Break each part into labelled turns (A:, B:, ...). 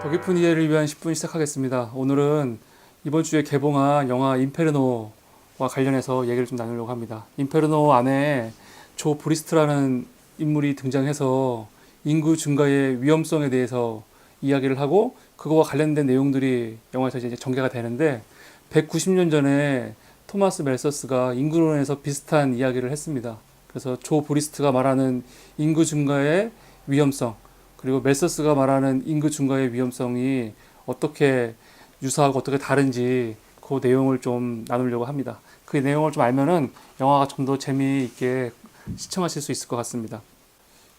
A: 더 깊은 이해를 위한 10분 시작하겠습니다. 오늘은 이번 주에 개봉한 영화 인페르노와 관련해서 얘기를 좀 나누려고 합니다. 인페르노 안에 조 브리스트라는 인물이 등장해서 인구 증가의 위험성에 대해서 이야기를 하고 그거와 관련된 내용들이 영화에서 이제 전개가 되는데 190년 전에 토마스 멜서스가 인구론에서 비슷한 이야기를 했습니다. 그래서 조 브리스트가 말하는 인구 증가의 위험성, 그리고 멜서스가 말하는 인구 증가의 위험성이 어떻게 유사하고 어떻게 다른지 그 내용을 좀 나누려고 합니다. 그 내용을 좀 알면은 영화가 좀 더 재미있게 시청하실 수 있을 것 같습니다.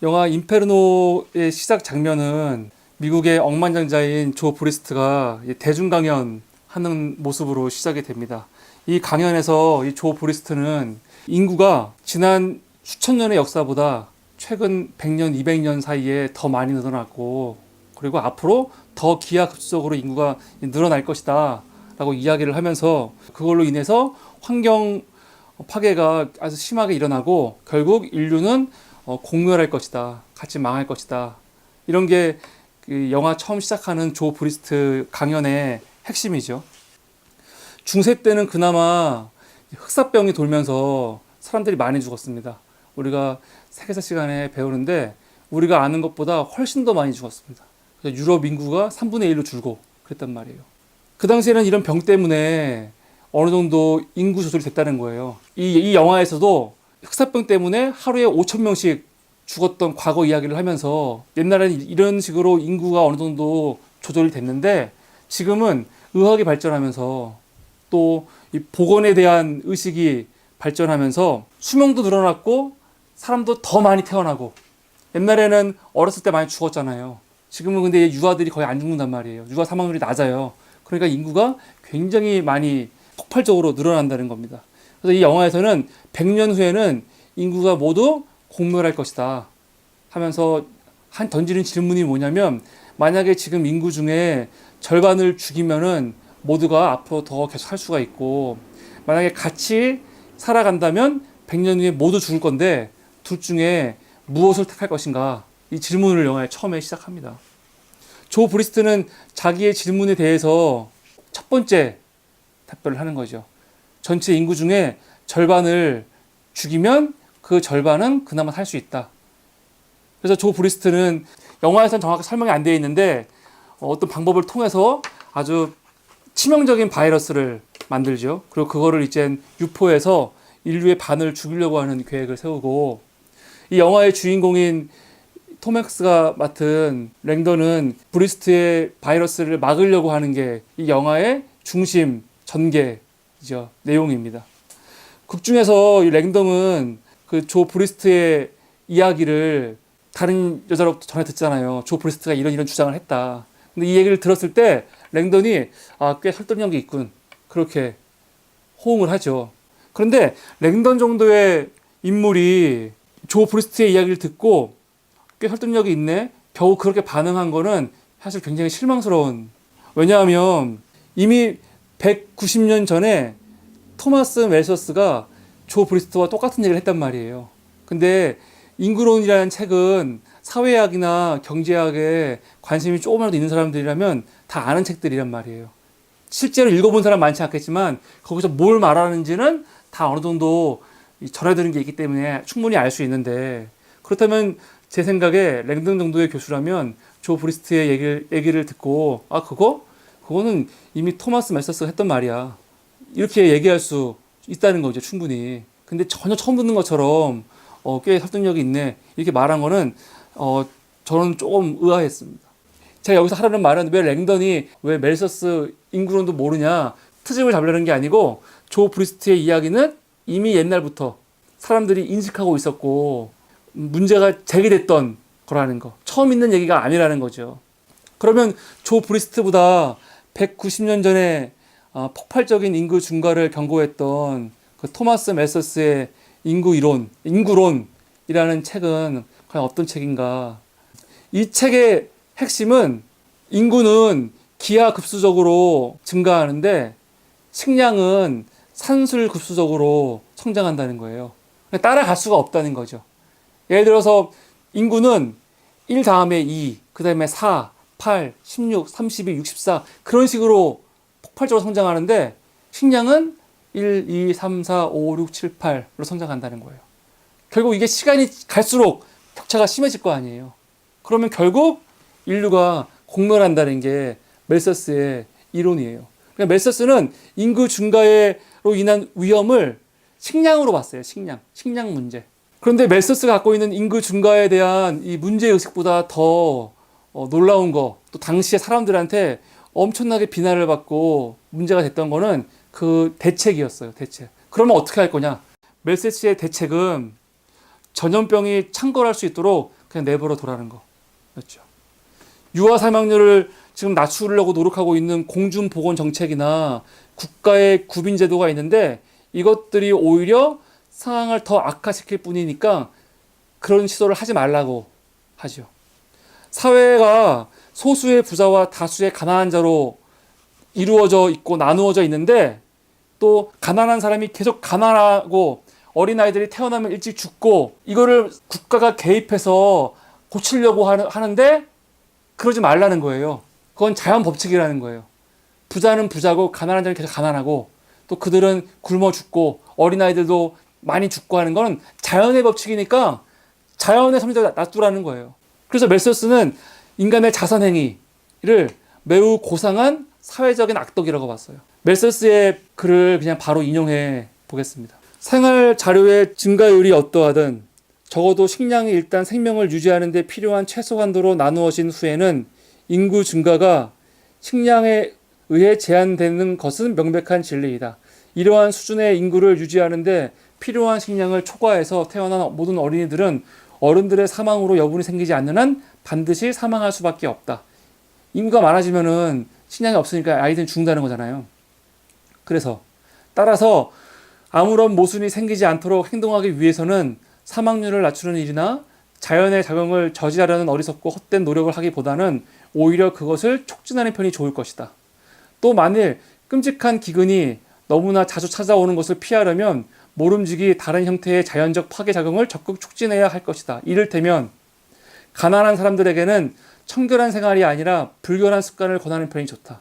A: 영화 인페르노의 시작 장면은 미국의 억만장자인 조 브리스트가 대중 강연하는 모습으로 시작이 됩니다. 이 강연에서 이 조 브리스트는 인구가 지난 수천 년의 역사보다 최근 100년, 200년 사이에 더 많이 늘어났고 그리고 앞으로 더 기하급수적으로 인구가 늘어날 것이다 라고 이야기를 하면서 그걸로 인해서 환경 파괴가 아주 심하게 일어나고 결국 인류는 공멸할 것이다, 같이 망할 것이다, 이런 게 그 영화 처음 시작하는 조 브리스트 강연의 핵심이죠. 중세 때는 그나마 흑사병이 돌면서 사람들이 많이 죽었습니다. 우리가 세계사 시간에 배우는데 우리가 아는 것보다 훨씬 더 많이 죽었습니다. 유럽 인구가 3분의 1로 줄고 그랬단 말이에요. 그 당시에는 이런 병 때문에 어느 정도 인구 조절이 됐다는 거예요. 이 영화에서도 흑사병 때문에 하루에 5천 명씩 죽었던 과거 이야기를 하면서 옛날에는 이런 식으로 인구가 어느 정도 조절이 됐는데 지금은 의학이 발전하면서 또 이 보건에 대한 의식이 발전하면서 수명도 늘어났고 사람도 더 많이 태어나고 옛날에는 어렸을 때 많이 죽었잖아요. 지금은 근데 유아들이 거의 안 죽는단 말이에요. 유아 사망률이 낮아요. 그러니까 인구가 굉장히 많이 폭발적으로 늘어난다는 겁니다. 그래서 이 영화에서는 100년 후에는 인구가 모두 공멸할 것이다 하면서 던지는 질문이 뭐냐면, 만약에 지금 인구 중에 절반을 죽이면은 모두가 앞으로 더 계속 살 수가 있고, 만약에 같이 살아간다면 100년 후에 모두 죽을 건데 둘 중에 무엇을 택할 것인가, 이 질문을 영화의 처음에 시작합니다. 조 브리스트는 자기의 질문에 대해서 첫 번째 답변을 하는 거죠. 전체 인구 중에 절반을 죽이면 그 절반은 그나마 살 수 있다. 그래서 조 브리스트는 영화에서는 정확히 설명이 안 되어 있는데 어떤 방법을 통해서 아주 치명적인 바이러스를 만들죠. 그리고 그거를 이제 유포해서 인류의 반을 죽이려고 하는 계획을 세우고, 이 영화의 주인공인 톰 행크스가 맡은 랭던은 브리스트의 바이러스를 막으려고 하는 게 이 영화의 중심 전개이죠. 내용입니다. 극 중에서 이 랭던은 그 조 브리스트의 이야기를 다른 여자로부터 전해 듣잖아요. 조 브리스트가 이런 주장을 했다. 근데 이 얘기를 들었을 때 랭던이 꽤 설득력이 있군, 그렇게 호응을 하죠. 그런데 랭던 정도의 인물이 조 브리스트의 이야기를 듣고 꽤 설득력이 있네, 겨우 그렇게 반응한 거는 사실 굉장히 실망스러운, 왜냐하면 이미 190년 전에 토마스 멜서스가 조 브리스트와 똑같은 얘기를 했단 말이에요. 근데 인구론이라는 책은 사회학이나 경제학에 관심이 조금이라도 있는 사람들이라면 다 아는 책들이란 말이에요. 실제로 읽어본 사람 많지 않겠지만 거기서 뭘 말하는지는 다 어느 정도 전해드는 게 있기 때문에 충분히 알 수 있는데, 그렇다면 제 생각에 랭던 정도의 교수라면 조 브리스트의 얘기를 듣고 그거는 이미 토마스 멜서스가 했던 말이야, 이렇게 얘기할 수 있다는 거죠, 충분히. 근데 전혀 처음 듣는 것처럼 꽤 설득력이 있네, 이렇게 말한 거는 저는 조금 의아했습니다. 제가 여기서 하려는 말은, 왜 멜서스 인구론도 모르냐 트집을 잡으려는 게 아니고, 조 브리스트의 이야기는 이미 옛날부터 사람들이 인식하고 있었고 문제가 제기됐던 거라는 거, 처음 있는 얘기가 아니라는 거죠. 그러면 조 브리스트보다 190년 전에 폭발적인 인구 증가를 경고했던 그 토마스 멜서스의 인구론이라는 책은 과연 어떤 책인가? 이 책의 핵심은 인구는 기하급수적으로 증가하는데 식량은 산술급수적으로 성장한다는 거예요. 따라갈 수가 없다는 거죠. 예를 들어서 인구는 1 다음에 2, 그 다음에 4, 18, 16, 32, 64 그런 식으로 폭발적으로 성장하는데 식량은 1, 2, 3, 4, 5, 6, 7, 8로 성장한다는 거예요. 결국 이게 시간이 갈수록 격차가 심해질 거 아니에요. 그러면 결국 인류가 공멸한다는 게 멜서스의 이론이에요. 그러니까 멜서스는 인구 증가로 인한 위험을 식량으로 봤어요. 식량 문제. 그런데 멜서스가 갖고 있는 인구 증가에 대한 이 문제의식보다 더 놀라운 거, 또 당시에 사람들한테 엄청나게 비난을 받고 문제가 됐던 거는 그 대책이었어요. 대책. 그러면 어떻게 할 거냐? 멜서스의 대책은 전염병이 창궐할 수 있도록 그냥 내버려 두라는 거였죠. 유아 사망률을 지금 낮추려고 노력하고 있는 공중보건 정책이나 국가의 구빈 제도가 있는데 이것들이 오히려 상황을 더 악화시킬 뿐이니까 그런 시도를 하지 말라고 하죠. 사회가 소수의 부자와 다수의 가난한 자로 이루어져 있고 나누어져 있는데 또 가난한 사람이 계속 가난하고 어린아이들이 태어나면 일찍 죽고 이거를 국가가 개입해서 고치려고 하는데 그러지 말라는 거예요. 그건 자연 법칙이라는 거예요. 부자는 부자고 가난한 자는 계속 가난하고 또 그들은 굶어 죽고 어린아이들도 많이 죽고 하는 건 자연의 법칙이니까 자연의 섭리대로 놔두라는 거예요. 그래서 멜서스는 인간의 자선행위를 매우 고상한 사회적인 악덕이라고 봤어요. 멜서스의 글을 그냥 바로 인용해 보겠습니다. 생활 자료의 증가율이 어떠하든 적어도 식량이 일단 생명을 유지하는 데 필요한 최소 한도로 나누어진 후에는 인구 증가가 식량에 의해 제한되는 것은 명백한 진리이다. 이러한 수준의 인구를 유지하는 데 필요한 식량을 초과해서 태어난 모든 어린이들은 어른들의 사망으로 여분이 생기지 않는 한 반드시 사망할 수밖에 없다. 인구가 많아지면은 식량이 없으니까 아이들은 죽는다는 거잖아요. 그래서 따라서 아무런 모순이 생기지 않도록 행동하기 위해서는 사망률을 낮추는 일이나 자연의 작용을 저지하려는 어리석고 헛된 노력을 하기보다는 오히려 그것을 촉진하는 편이 좋을 것이다. 또 만일 끔찍한 기근이 너무나 자주 찾아오는 것을 피하려면 모름지기 다른 형태의 자연적 파괴 작용을 적극 촉진해야 할 것이다. 이를테면 가난한 사람들에게는 청결한 생활이 아니라 불결한 습관을 권하는 편이 좋다.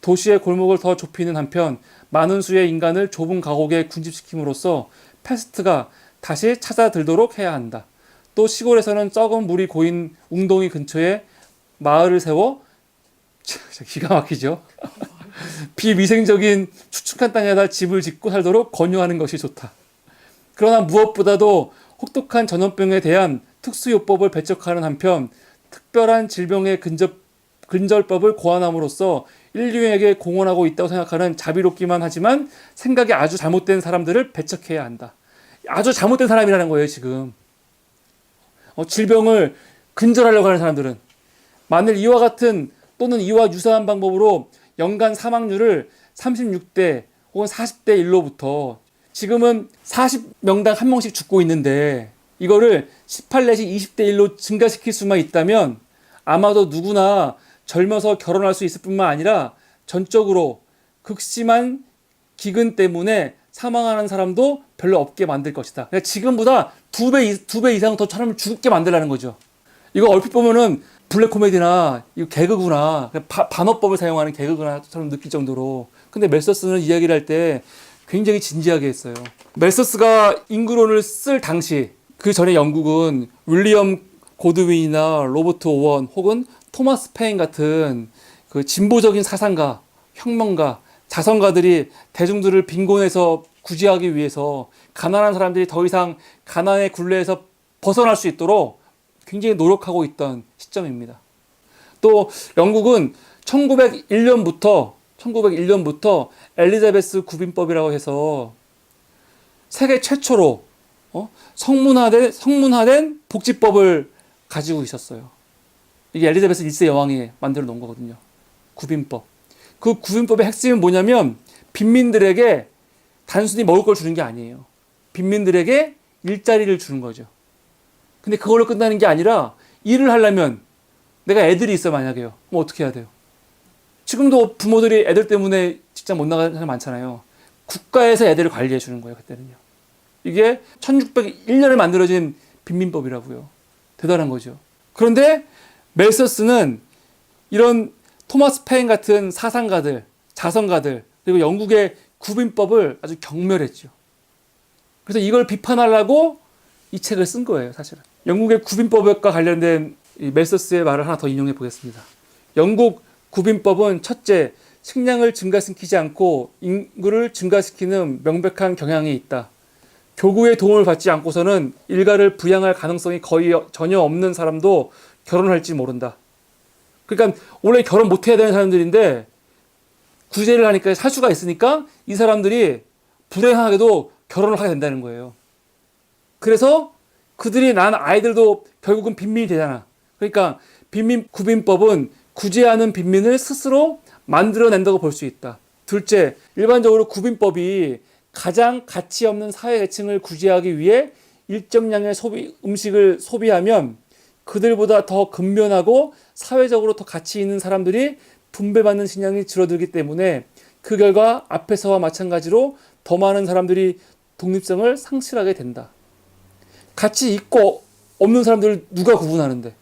A: 도시의 골목을 더 좁히는 한편 많은 수의 인간을 좁은 가옥에 군집시킴으로써 패스트가 다시 찾아들도록 해야 한다. 또 시골에서는 썩은 물이 고인 웅덩이 근처에 마을을 세워 기가 막히죠. 비위생적인 축축한 땅에다 집을 짓고 살도록 권유하는 것이 좋다. 그러나 무엇보다도 혹독한 전염병에 대한 특수요법을 배척하는 한편 특별한 질병의 근절법을 고안함으로써 인류에게 공헌하고 있다고 생각하는 자비롭기만 하지만 생각이 아주 잘못된 사람들을 배척해야 한다. 아주 잘못된 사람이라는 거예요, 지금. 질병을 근절하려고 하는 사람들은. 만일 이와 같은 또는 이와 유사한 방법으로 연간 사망률을 36대 혹은 40대 1로부터 지금은 40명당 1명씩 죽고 있는데 이거를 18 내지 20대 1로 증가시킬 수만 있다면 아마도 누구나 젊어서 결혼할 수 있을 뿐만 아니라 전적으로 극심한 기근 때문에 사망하는 사람도 별로 없게 만들 것이다. 그러니까 지금보다 두 배 이상 더 사람을 죽게 만들라는 거죠. 이거 얼핏 보면은 블랙 코미디나 이거 개그구나, 반어법을 사용하는 개그구나처럼 느낄 정도로. 근데 멜서스는 이야기를 할 때 굉장히 진지하게 했어요. 멜서스가 인구론을 쓸 당시 그 전에 영국은 윌리엄 고드윈이나 로버트 오원 혹은 토마스 페인 같은 그 진보적인 사상가, 혁명가, 자선가들이 대중들을 빈곤에서 구제하기 위해서 가난한 사람들이 더 이상 가난의 굴레에서 벗어날 수 있도록 굉장히 노력하고 있던 시점입니다. 또 영국은 1901년부터 엘리자베스 구빈법이라고 해서 세계 최초로 성문화된 복지법을 가지고 있었어요. 이게 엘리자베스 1세 여왕이 만들어 놓은 거거든요. 구빈법. 그 구빈법의 핵심은 뭐냐면 빈민들에게 단순히 먹을 걸 주는 게 아니에요. 빈민들에게 일자리를 주는 거죠. 근데 그걸로 끝나는 게 아니라 일을 하려면 내가 애들이 있어 만약에요. 그럼 어떻게 해야 돼요? 지금도 부모들이 애들 때문에 직장 못 나가는 사람 많잖아요. 국가에서 애들을 관리해 주는 거예요. 그때는요. 이게 1601년에 만들어진 빈민법이라고요. 대단한 거죠. 그런데 멜서스는 이런 토마스 페인 같은 사상가들, 자선가들, 그리고 영국의 구빈법을 아주 경멸했죠. 그래서 이걸 비판하려고 이 책을 쓴 거예요, 사실은. 영국의 구빈법과 관련된 이 멜서스의 말을 하나 더 인용해 보겠습니다. 영국 구빈법은 첫째, 식량을 증가시키지 않고 인구를 증가시키는 명백한 경향이 있다. 교구의 도움을 받지 않고서는 일가를 부양할 가능성이 거의 전혀 없는 사람도 결혼할지 모른다. 그러니까 원래 결혼 못 해야 되는 사람들인데 구제를 하니까 살 수가 있으니까 이 사람들이 불행하게도 결혼을 하게 된다는 거예요. 그래서 그들이 낳은 아이들도 결국은 빈민이 되잖아. 그러니까 빈민 구빈법은 구제하는 빈민을 스스로 만들어낸다고 볼 수 있다. 둘째, 일반적으로 구빈법이 가장 가치 없는 사회 계층을 구제하기 위해 일정량의 음식을 소비하면 그들보다 더 근면하고 사회적으로 더 가치 있는 사람들이 분배받는 식량이 줄어들기 때문에 그 결과 앞에서와 마찬가지로 더 많은 사람들이 독립성을 상실하게 된다. 가치 있고 없는 사람들을 누가 구분하는데?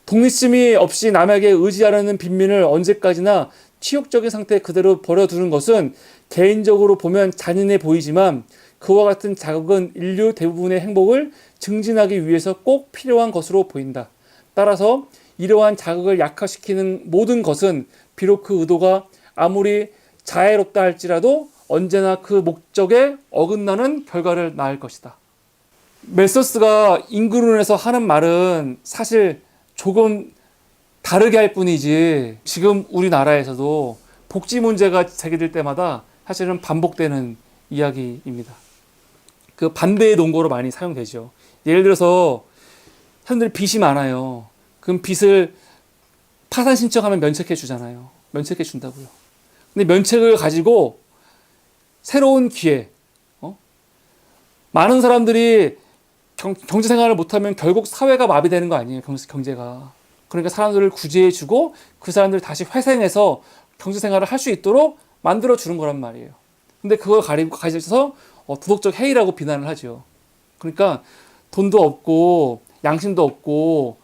A: 독립심이 없이 남에게 의지하려는 빈민을 언제까지나 치욕적인 상태에 그대로 버려두는 것은 개인적으로 보면 잔인해 보이지만 그와 같은 자극은 인류 대부분의 행복을 증진하기 위해서 꼭 필요한 것으로 보인다. 따라서 이러한 자극을 약화시키는 모든 것은 비록 그 의도가 아무리 자애롭다 할지라도 언제나 그 목적에 어긋나는 결과를 낳을 것이다. 멜서스가 인구론에서 하는 말은 사실 조금 다르게 할 뿐이지 지금 우리나라에서도 복지 문제가 제기될 때마다 사실은 반복되는 이야기입니다. 그 반대의 논거로 많이 사용되죠. 예를 들어서 사람들이 빚이 많아요. 그럼 빚을 파산 신청하면 면책해 주잖아요. 면책해 준다고요. 근데 면책을 가지고 새로운 기회, 많은 사람들이 경제 생활을 못하면 결국 사회가 마비되는 거 아니에요. 경제가. 그러니까 사람들을 구제해주고 그 사람들을 다시 회생해서 경제 생활을 할 수 있도록 만들어주는 거란 말이에요. 근데 그걸 가지고서 도덕적 해이라고 비난을 하죠. 그러니까 돈도 없고 양심도 없고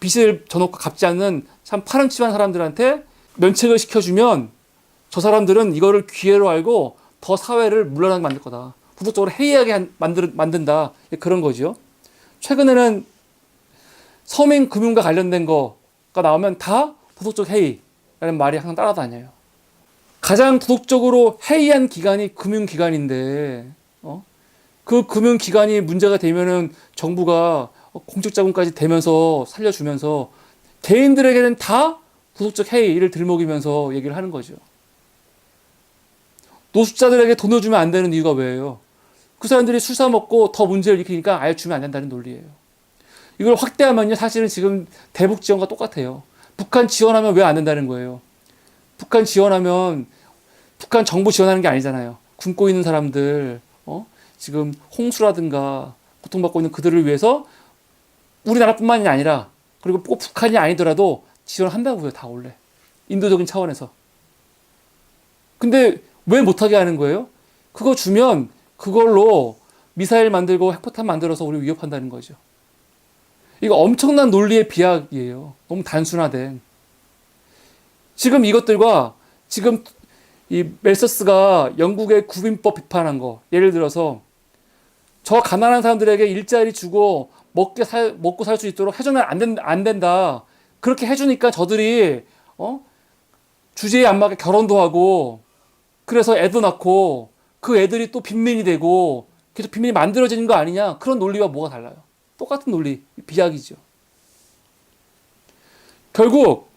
A: 빚을 져놓고 갚지 않는 참 파렴치한 사람들한테 면책을 시켜주면 저 사람들은 이거를 기회로 알고 더 사회를 물러나게 만들 거다. 도덕적으로 해이하게 만든다. 그런 거죠. 최근에는 서민 금융과 관련된 거가 나오면 다 도덕적 해이라는 말이 항상 따라다녀요. 가장 도덕적으로 해이한 기관이 금융기관인데, 그 금융기관이 문제가 되면은 정부가 공적자금까지 대면서 살려주면서 개인들에게는 다 도덕적 해이를 들먹이면서 얘기를 하는 거죠. 노숙자들에게 돈을 주면 안 되는 이유가 왜예요? 그 사람들이 술 사먹고 더 문제를 일으키니까 아예 주면 안 된다는 논리예요. 이걸 확대하면요, 사실은 지금 대북 지원과 똑같아요. 북한 지원하면 왜 안 된다는 거예요? 북한 지원하면 북한 정부 지원하는 게 아니잖아요. 굶고 있는 사람들, 지금 홍수라든가 고통받고 있는 그들을 위해서 우리나라뿐만이 아니라 그리고 꼭 북한이 아니더라도 지원한다고요, 다 원래. 인도적인 차원에서. 근데 왜 못하게 하는 거예요? 그거 주면 그걸로 미사일 만들고 핵포탄 만들어서 우리 위협한다는 거죠. 이거 엄청난 논리의 비약이에요. 너무 단순화된. 지금 이것들과 지금 이 멜서스가 영국의 구빈법 비판한 거, 예를 들어서 저 가난한 사람들에게 일자리 주고 먹고 살 수 있도록 해주면 안 된다. 그렇게 해주니까 저들이 주제에 안 맞게 결혼도 하고 그래서 애도 낳고 그 애들이 또 빈민이 되고 계속 빈민이 만들어지는 거 아니냐. 그런 논리와 뭐가 달라요? 똑같은 논리, 비약이죠. 결국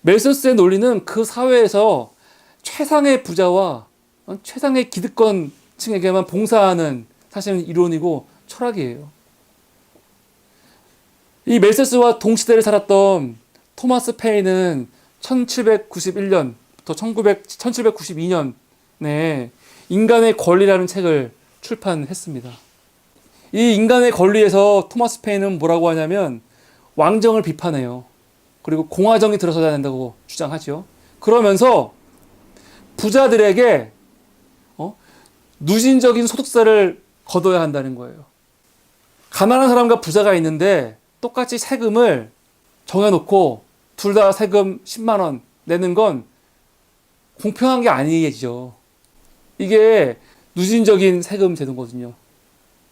A: 멜서스의 논리는 그 사회에서 최상의 부자와 최상의 기득권층에게만 봉사하는 사실은 이론이고 철학이에요. 이 멜서스와 동시대를 살았던 토마스 페인은 1791년부터 1792년에 인간의 권리라는 책을 출판했습니다. 이 인간의 권리에서 토마스 페인은 뭐라고 하냐면 왕정을 비판해요. 그리고 공화정이 들어서야 된다고 주장하죠. 그러면서 부자들에게 누진적인 소득세를 걷어야 한다는 거예요. 가난한 사람과 부자가 있는데 똑같이 세금을 정해놓고 둘 다 세금 10만 원 내는 건 공평한 게 아니죠. 이게 누진적인 세금 제도거든요.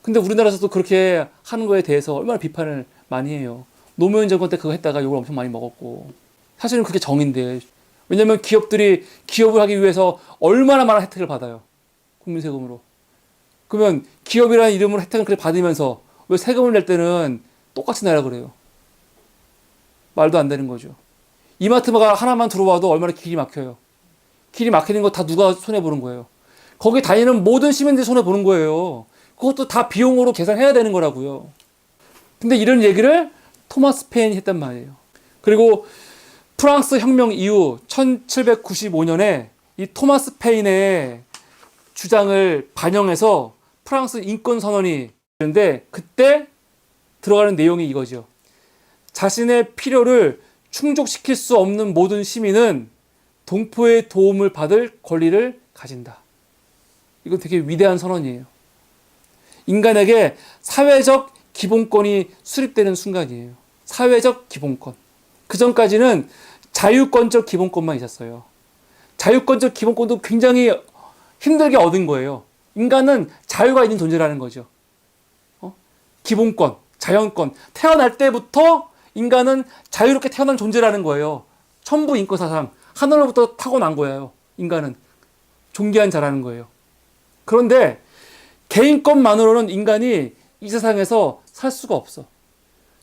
A: 근데 우리나라에서도 그렇게 하는 거에 대해서 얼마나 비판을 많이 해요. 노무현 정권 때 그거 했다가 욕을 엄청 많이 먹었고. 사실은 그게 정인데. 왜냐면 기업들이 기업을 하기 위해서 얼마나 많은 혜택을 받아요. 국민 세금으로. 그러면 기업이라는 이름으로 혜택을 그렇게 받으면서 왜 세금을 낼 때는 똑같이 내라 그래요. 말도 안 되는 거죠. 이마트가 하나만 들어와도 얼마나 길이 막혀요. 길이 막히는 거 다 누가 손해보는 거예요. 거기 다니는 모든 시민들이 손해보는 거예요. 그것도 다 비용으로 계산해야 되는 거라고요. 근데 이런 얘기를 토마스 페인이 했단 말이에요. 그리고 프랑스 혁명 이후 1795년에 이 토마스 페인의 주장을 반영해서 프랑스 인권선언이 있는데 그때 들어가는 내용이 이거죠. 자신의 필요를 충족시킬 수 없는 모든 시민은 동포의 도움을 받을 권리를 가진다. 이건 되게 위대한 선언이에요. 인간에게 사회적 기본권이 수립되는 순간이에요. 사회적 기본권. 그 전까지는 자유권적 기본권만 있었어요. 자유권적 기본권도 굉장히 힘들게 얻은 거예요. 인간은 자유가 있는 존재라는 거죠. 기본권, 자연권. 태어날 때부터 인간은 자유롭게 태어난 존재라는 거예요. 천부 인권사상. 하늘로부터 타고난 거예요. 인간은. 존귀한 자라는 거예요. 그런데 개인권만으로는 인간이 이 세상에서 살 수가 없어.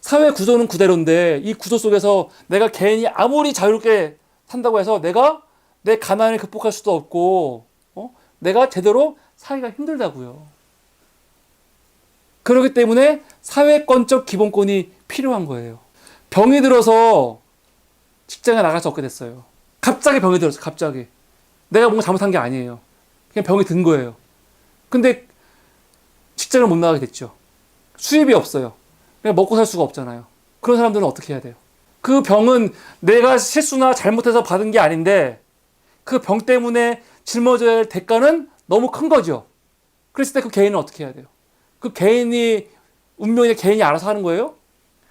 A: 사회 구조는 그대로인데 이 구조 속에서 내가 개인이 아무리 자유롭게 산다고 해서 내가 내 가난을 극복할 수도 없고 내가 제대로 살기가 힘들다고요. 그렇기 때문에 사회권적 기본권이 필요한 거예요. 병이 들어서 직장에 나갈 수 없게 됐어요. 갑자기 병이 들었어. 갑자기. 내가 뭔가 잘못한 게 아니에요. 그냥 병이 든 거예요. 근데 직장을 못 나가게 됐죠. 수입이 없어요. 그냥 먹고 살 수가 없잖아요. 그런 사람들은 어떻게 해야 돼요? 그 병은 내가 실수나 잘못해서 받은 게 아닌데 그 병 때문에 짊어져야 할 대가는 너무 큰 거죠. 그랬을 때 그 개인은 어떻게 해야 돼요? 그 개인이 운명의 개인이 알아서 하는 거예요?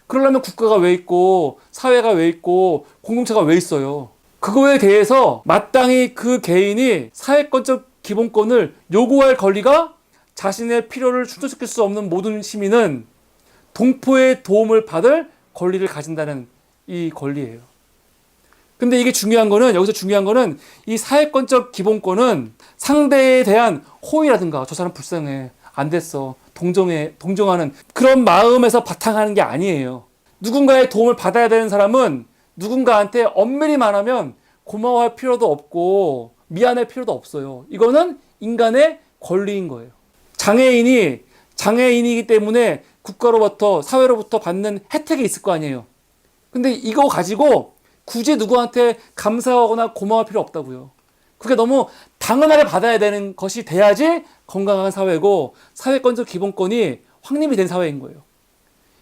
A: 그러려면 국가가 왜 있고 사회가 왜 있고 공동체가 왜 있어요? 그거에 대해서 마땅히 그 개인이 사회권적 기본권을 요구할 권리가 자신의 필요를 충족시킬 수 없는 모든 시민은 동포의 도움을 받을 권리를 가진다는 이 권리예요. 근데 이게 중요한 거는 여기서 중요한 거는 이 사회권적 기본권은 상대에 대한 호의라든가 저 사람 불쌍해 안 됐어 동정하는 그런 마음에서 바탕하는 게 아니에요. 누군가의 도움을 받아야 되는 사람은 누군가한테 엄밀히 말하면 고마워할 필요도 없고 미안할 필요도 없어요. 이거는 인간의 권리인 거예요. 장애인이기 때문에 국가로부터 사회로부터 받는 혜택이 있을 거 아니에요. 근데 이거 가지고 굳이 누구한테 감사하거나 고마워할 필요 없다고요. 그게 너무 당연하게 받아야 되는 것이 돼야지 건강한 사회고 사회권적 기본권이 확립이 된 사회인 거예요.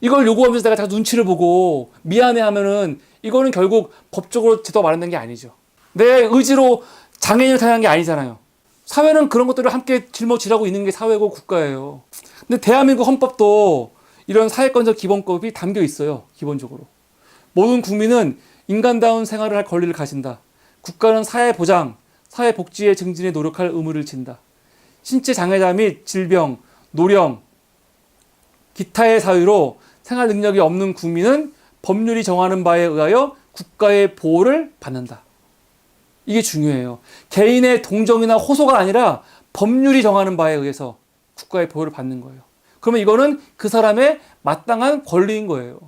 A: 이걸 요구하면서 내가 다 눈치를 보고 미안해하면은 이거는 결국 법적으로 제도가 마련된 게 아니죠. 내 의지로 장애인을 탄생한 게 아니잖아요. 사회는 그런 것들을 함께 짊어지라고 있는 게 사회고 국가예요. 근데 대한민국 헌법도 이런 사회권적 기본법이 담겨 있어요. 기본적으로. 모든 국민은 인간다운 생활을 할 권리를 가진다. 국가는 사회 보장, 사회 복지의 증진에 노력할 의무를 진다. 신체 장애자 및 질병, 노령, 기타의 사유로 생활 능력이 없는 국민은 법률이 정하는 바에 의하여 국가의 보호를 받는다. 이게 중요해요. 개인의 동정이나 호소가 아니라 법률이 정하는 바에 의해서 국가의 보호를 받는 거예요. 그러면 이거는 그 사람의 마땅한 권리인 거예요.